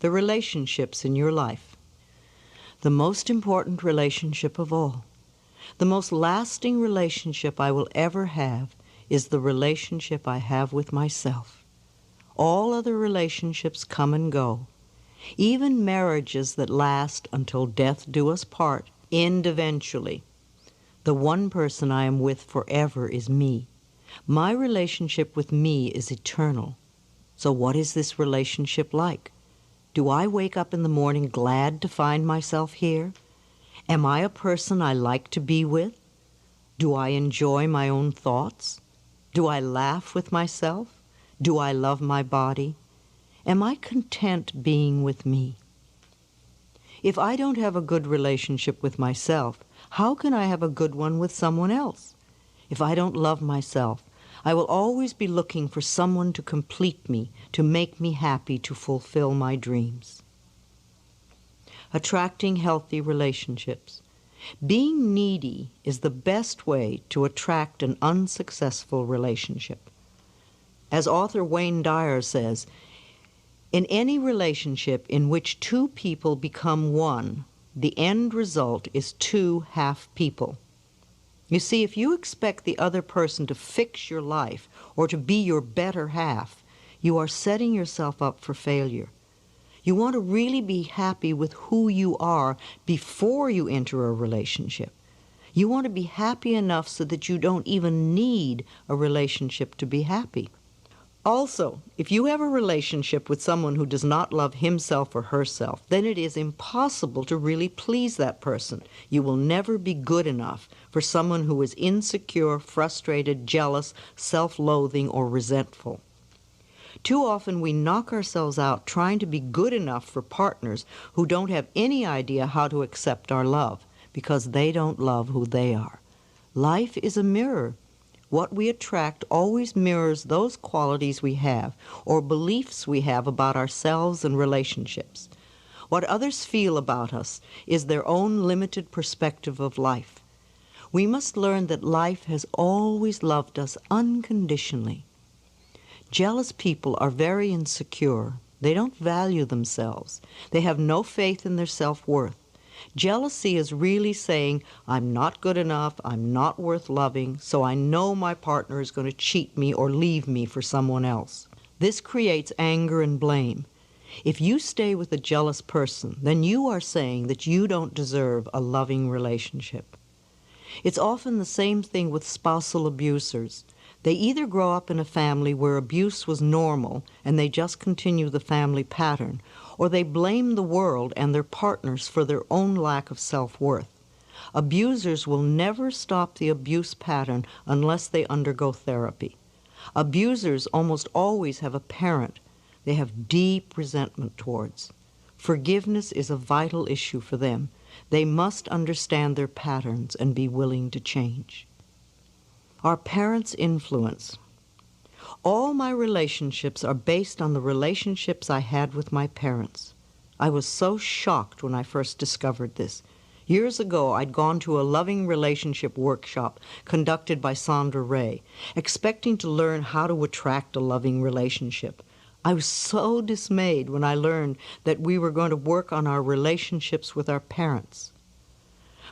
the relationships in your life. The most important relationship of all, the most lasting relationship I will ever have, is the relationship I have with myself. All other relationships come and go. Even marriages that last until death do us part end eventually. The one person I am with forever is me. My relationship with me is eternal. So what is this relationship like? Do I wake up in the morning glad to find myself here? Am I a person I like to be with? Do I enjoy my own thoughts? Do I laugh with myself? Do I love my body? Am I content being with me? If I don't have a good relationship with myself, how can I have a good one with someone else? If I don't love myself, I will always be looking for someone to complete me, to make me happy, to fulfill my dreams. Attracting healthy relationships. Being needy is the best way to attract an unsuccessful relationship. As author Wayne Dyer says, in any relationship in which two people become one, the end result is two half people. You see, if you expect the other person to fix your life or to be your better half, you are setting yourself up for failure. You want to really be happy with who you are before you enter a relationship. You want to be happy enough so that you don't even need a relationship to be happy. Also, if you have a relationship with someone who does not love himself or herself, then it is impossible to really please that person. You will never be good enough for someone who is insecure, frustrated, jealous, self-loathing, or resentful. Too often we knock ourselves out trying to be good enough for partners who don't have any idea how to accept our love because they don't love who they are. Life is a mirror. What we attract always mirrors those qualities we have or beliefs we have about ourselves and relationships. What others feel about us is their own limited perspective of life. We must learn that life has always loved us unconditionally. Jealous people are very insecure. They don't value themselves. They have no faith in their self-worth. Jealousy is really saying, I'm not good enough, I'm not worth loving, so I know my partner is going to cheat me or leave me for someone else. This creates anger and blame. If you stay with a jealous person, then you are saying that you don't deserve a loving relationship. It's often the same thing with spousal abusers. They either grow up in a family where abuse was normal and they just continue the family pattern, or they blame the world and their partners for their own lack of self-worth. Abusers will never stop the abuse pattern unless they undergo therapy. Abusers almost always have a parent they have deep resentment towards. Forgiveness is a vital issue for them. They must understand their patterns and be willing to change. Our parents' influence. All my relationships are based on the relationships I had with my parents. I was so shocked when I first discovered this. Years ago, I'd gone to a loving relationship workshop conducted by Sandra Ray, expecting to learn how to attract a loving relationship. I was so dismayed when I learned that we were going to work on our relationships with our parents.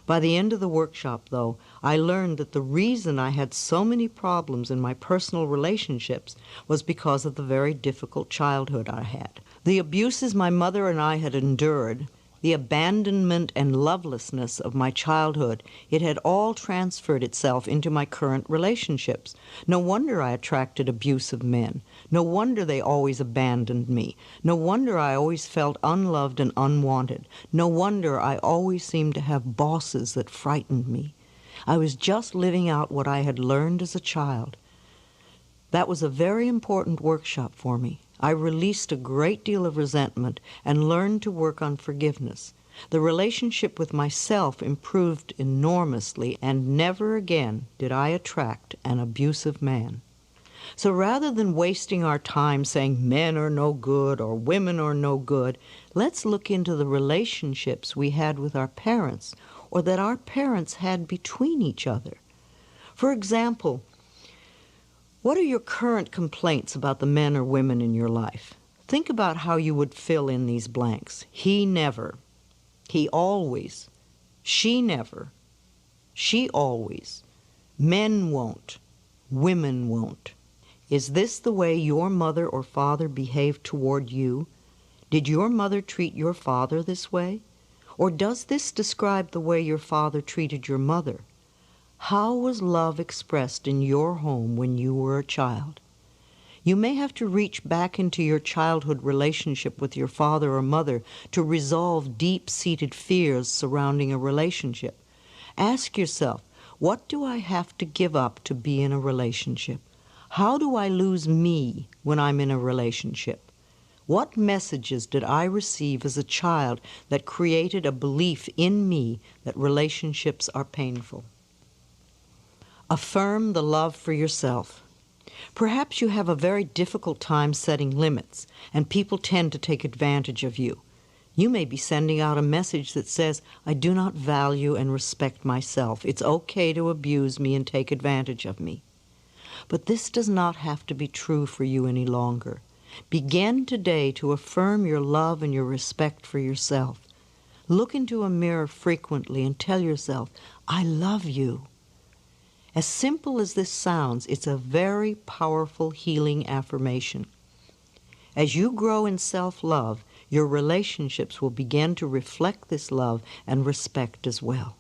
By the end of the workshop, though, I learned that the reason I had so many problems in my personal relationships was because of the very difficult childhood I had. The abuses my mother and I had endured, the abandonment and lovelessness of my childhood, it had all transferred itself into my current relationships. No wonder I attracted abusive men. No wonder they always abandoned me. No wonder I always felt unloved and unwanted. No wonder I always seemed to have bosses that frightened me. I was just living out what I had learned as a child. That was a very important workshop for me. I released a great deal of resentment and learned to work on forgiveness. The relationship with myself improved enormously, and never again did I attract an abusive man. So rather than wasting our time saying men are no good or women are no good, let's look into the relationships we had with our parents or that our parents had between each other. For example, what are your current complaints about the men or women in your life? Think about how you would fill in these blanks. He never. He always. She never. She always. Men won't. Women won't. Is this the way your mother or father behaved toward you? Did your mother treat your father this way? Or does this describe the way your father treated your mother? How was love expressed in your home when you were a child? You may have to reach back into your childhood relationship with your father or mother to resolve deep-seated fears surrounding a relationship. Ask yourself, what do I have to give up to be in a relationship? How do I lose me when I'm in a relationship? What messages did I receive as a child that created a belief in me that relationships are painful? Affirm the love for yourself. Perhaps you have a very difficult time setting limits, and people tend to take advantage of you. You may be sending out a message that says, I do not value and respect myself. It's okay to abuse me and take advantage of me. But this does not have to be true for you any longer. Begin today to affirm your love and your respect for yourself. Look into a mirror frequently and tell yourself, I love you. As simple as this sounds, it's a very powerful healing affirmation. As you grow in self-love, your relationships will begin to reflect this love and respect as well.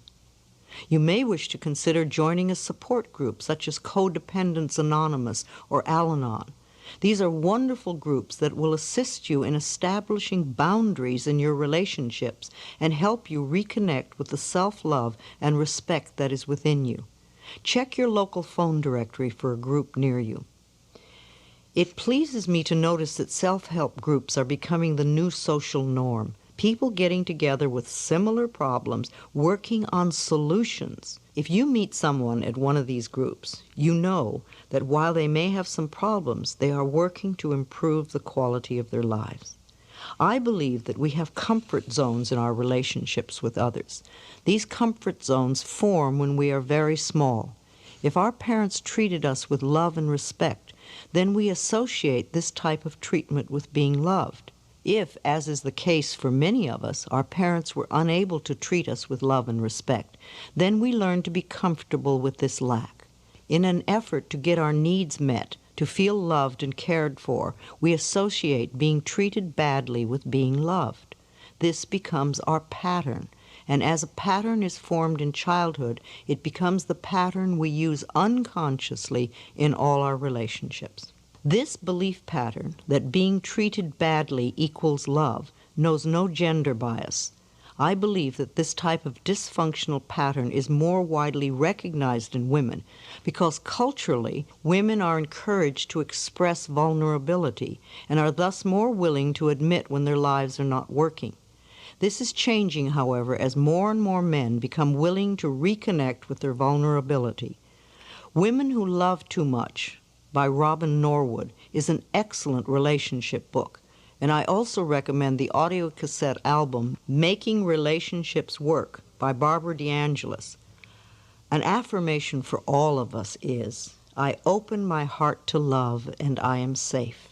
You may wish to consider joining a support group such as Codependence Anonymous or Al-Anon. These are wonderful groups that will assist you in establishing boundaries in your relationships and help you reconnect with the self-love and respect that is within you. Check your local phone directory for a group near you. It pleases me to notice that self-help groups are becoming the new social norm. People getting together with similar problems, working on solutions. If you meet someone at one of these groups, you know that while they may have some problems, they are working to improve the quality of their lives. I believe that we have comfort zones in our relationships with others. These comfort zones form when we are very small. If our parents treated us with love and respect, then we associate this type of treatment with being loved. If, as is the case for many of us, our parents were unable to treat us with love and respect, then we learn to be comfortable with this lack. In an effort to get our needs met, to feel loved and cared for, we associate being treated badly with being loved. This becomes our pattern, and as a pattern is formed in childhood, it becomes the pattern we use unconsciously in all our relationships. This belief pattern that being treated badly equals love knows no gender bias. I believe that this type of dysfunctional pattern is more widely recognized in women because culturally, women are encouraged to express vulnerability and are thus more willing to admit when their lives are not working. This is changing, however, as more and more men become willing to reconnect with their vulnerability. Women Who Love Too Much by Robin Norwood is an excellent relationship book, and I also recommend the audio cassette album Making Relationships Work by Barbara DeAngelis. An affirmation for all of us is, I open my heart to love and I am safe.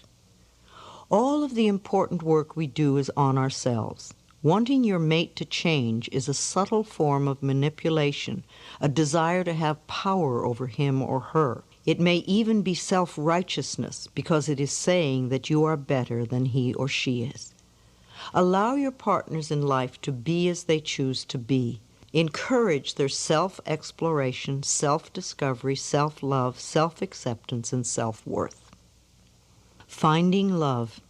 All of the important work we do is on ourselves. Wanting your mate to change is a subtle form of manipulation, a desire to have power over him or her. It may even be self-righteousness because it is saying that you are better than he or she is. Allow your partners in life to be as they choose to be. Encourage their self-exploration, self-discovery, self-love, self-acceptance, and self-worth. Finding love.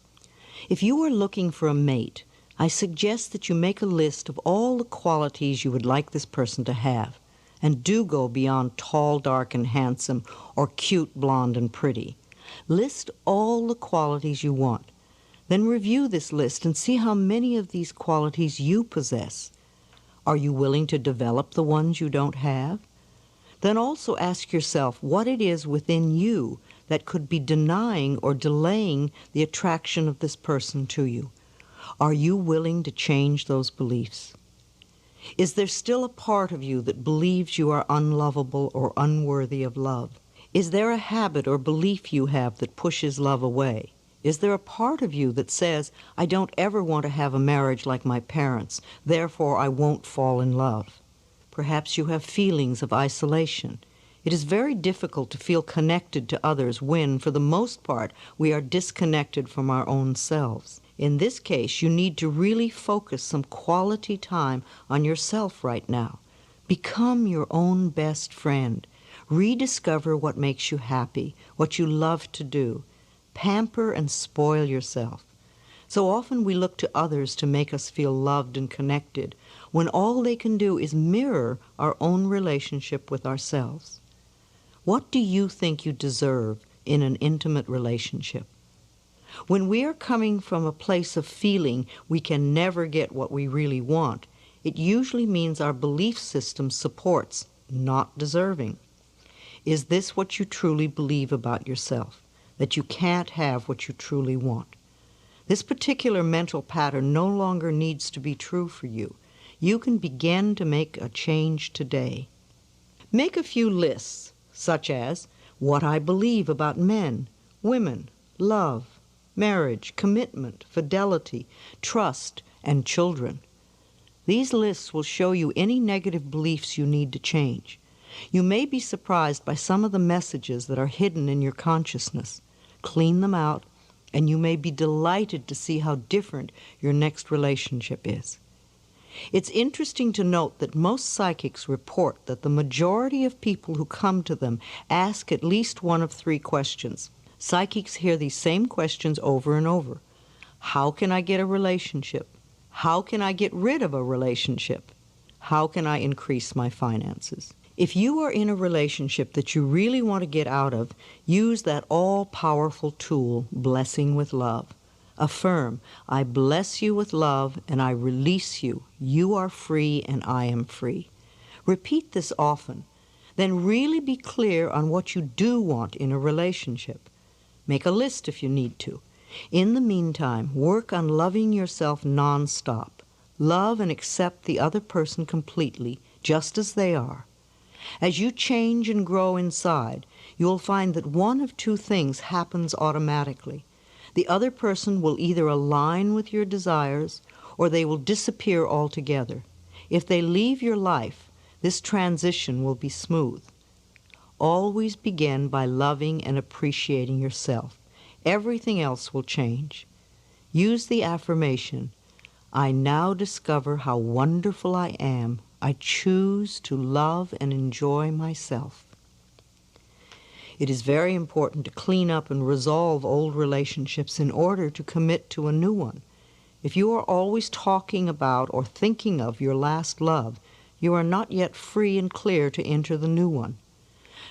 If you are looking for a mate, I suggest that you make a list of all the qualities you would like this person to have. And do go beyond tall, dark, and handsome, or cute, blonde, and pretty. List all the qualities you want. Then review this list and see how many of these qualities you possess. Are you willing to develop the ones you don't have? Then also ask yourself what it is within you that could be denying or delaying the attraction of this person to you. Are you willing to change those beliefs? Is there still a part of you that believes you are unlovable or unworthy of love? Is there a habit or belief you have that pushes love away? Is there a part of you that says, I don't ever want to have a marriage like my parents, therefore I won't fall in love? Perhaps you have feelings of isolation. It is very difficult to feel connected to others when, for the most part, we are disconnected from our own selves. In this case, you need to really focus some quality time on yourself right now. Become your own best friend. Rediscover what makes you happy, what you love to do. Pamper and spoil yourself. So often we look to others to make us feel loved and connected, when all they can do is mirror our own relationship with ourselves. What do you think you deserve in an intimate relationship? When we are coming from a place of feeling we can never get what we really want, it usually means our belief system supports not deserving. Is this what you truly believe about yourself? That you can't have what you truly want? This particular mental pattern no longer needs to be true for you. You can begin to make a change today. Make a few lists, such as what I believe about men, women, love, marriage, commitment, fidelity, trust, and children. These lists will show you any negative beliefs you need to change. You may be surprised by some of the messages that are hidden in your consciousness. Clean them out, and you may be delighted to see how different your next relationship is. It's interesting to note that most psychics report that the majority of people who come to them ask at least one of three questions. Psychics hear these same questions over and over. How can I get a relationship? How can I get rid of a relationship? How can I increase my finances? If you are in a relationship that you really want to get out of, use that all-powerful tool, blessing with love. Affirm, I bless you with love and I release you. You are free and I am free. Repeat this often. Then really be clear on what you do want in a relationship. Make a list if you need to. In the meantime, work on loving yourself nonstop. Love and accept the other person completely, just as they are. As you change and grow inside, you will find that one of two things happens automatically. The other person will either align with your desires or they will disappear altogether. If they leave your life, this transition will be smooth. Always begin by loving and appreciating yourself. Everything else will change. Use the affirmation, I now discover how wonderful I am. I choose to love and enjoy myself. It is very important to clean up and resolve old relationships in order to commit to a new one. If you are always talking about or thinking of your last love, you are not yet free and clear to enter the new one.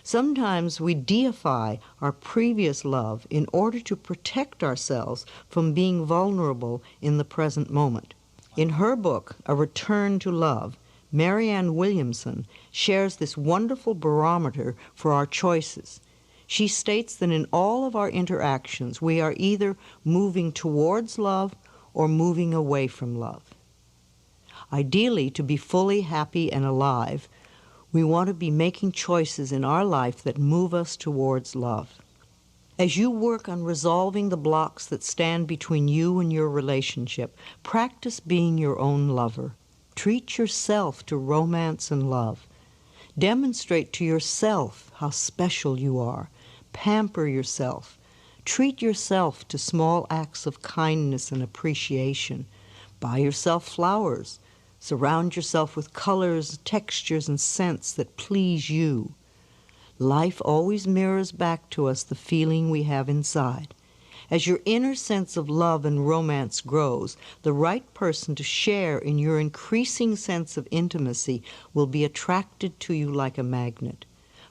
Sometimes we deify our previous love in order to protect ourselves from being vulnerable in the present moment. In her book, A Return to Love, Marianne Williamson shares this wonderful barometer for our choices. She states that in all of our interactions, we are either moving towards love or moving away from love. Ideally, to be fully happy and alive, we want to be making choices in our life that move us towards love. As you work on resolving the blocks that stand between you and your relationship, practice being your own lover. Treat yourself to romance and love. Demonstrate to yourself how special you are. Pamper yourself. Treat yourself to small acts of kindness and appreciation. Buy yourself flowers. Surround yourself with colors, textures, and scents that please you. Life always mirrors back to us the feeling we have inside. As your inner sense of love and romance grows, the right person to share in your increasing sense of intimacy will be attracted to you like a magnet.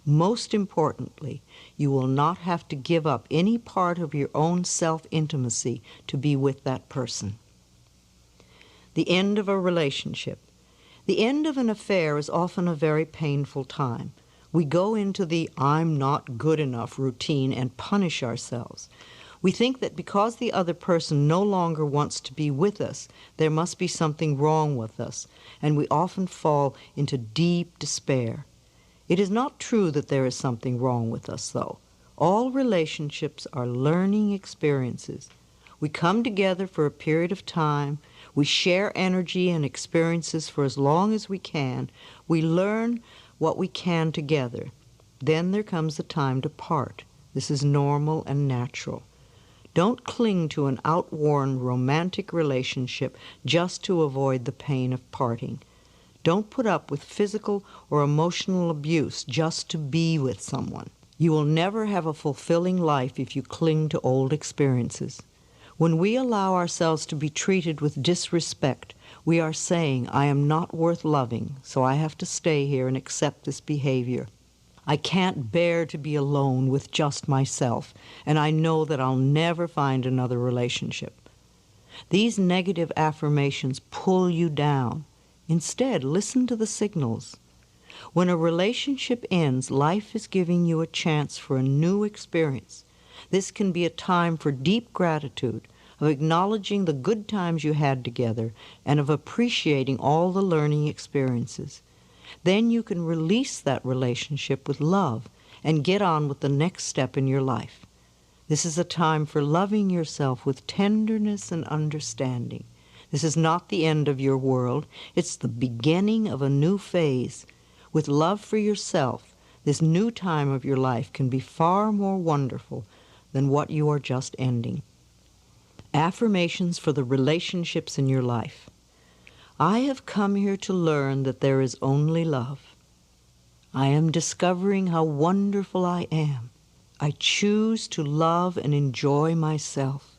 Most importantly, you will not have to give up any part of your own self-intimacy to be with that person. The end of a relationship. The end of an affair is often a very painful time. We go into the I'm not good enough routine and punish ourselves. We think that because the other person no longer wants to be with us, there must be something wrong with us, and we often fall into deep despair. It is not true that there is something wrong with us, though. All relationships are learning experiences. We come together for a period of time. We share energy and experiences for as long as we can. We learn what we can together. Then there comes the time to part. This is normal and natural. Don't cling to an outworn romantic relationship just to avoid the pain of parting. Don't put up with physical or emotional abuse just to be with someone. You will never have a fulfilling life if you cling to old experiences. When we allow ourselves to be treated with disrespect, we are saying, I am not worth loving, so I have to stay here and accept this behavior. I can't bear to be alone with just myself, and I know that I'll never find another relationship. These negative affirmations pull you down. Instead, listen to the signals. When a relationship ends, life is giving you a chance for a new experience. This can be a time for deep gratitude, of acknowledging the good times you had together, and of appreciating all the learning experiences. Then you can release that relationship with love and get on with the next step in your life. This is a time for loving yourself with tenderness and understanding. This is not the end of your world. It's the beginning of a new phase. With love for yourself, this new time of your life can be far more wonderful than what you are just ending. Affirmations for the relationships in your life. I have come here to learn that there is only love. I am discovering how wonderful I am. I choose to love and enjoy myself.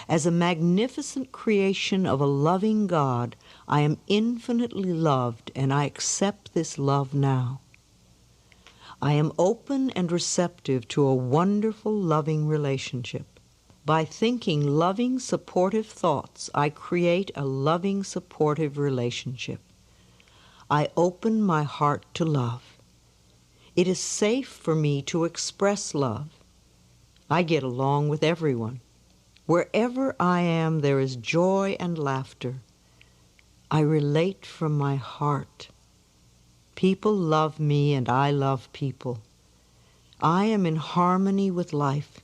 As a magnificent creation of a loving God, I am infinitely loved, and I accept this love now. I am open and receptive to a wonderful, loving relationship. By thinking loving, supportive thoughts, I create a loving, supportive relationship. I open my heart to love. It is safe for me to express love. I get along with everyone. Wherever I am, there is joy and laughter. I relate from my heart. People love me and I love people. I am in harmony with life.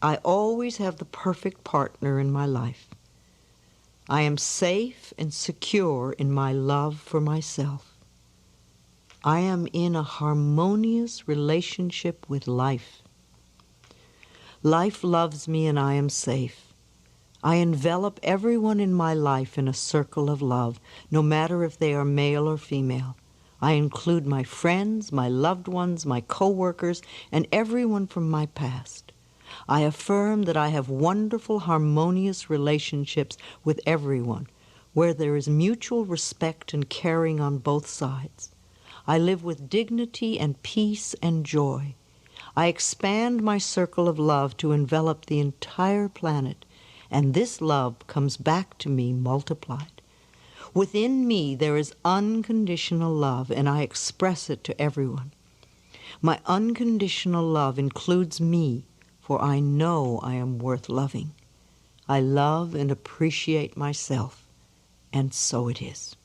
I always have the perfect partner in my life. I am safe and secure in my love for myself. I am in a harmonious relationship with life. Life loves me and I am safe. I envelop everyone in my life in a circle of love, no matter if they are male or female. I include my friends, my loved ones, my co-workers, and everyone from my past. I affirm that I have wonderful, harmonious relationships with everyone, where there is mutual respect and caring on both sides. I live with dignity and peace and joy. I expand my circle of love to envelop the entire planet, and this love comes back to me multiplied. Within me there is unconditional love, and I express it to everyone. My unconditional love includes me, for I know I am worth loving. I love and appreciate myself, and so it is.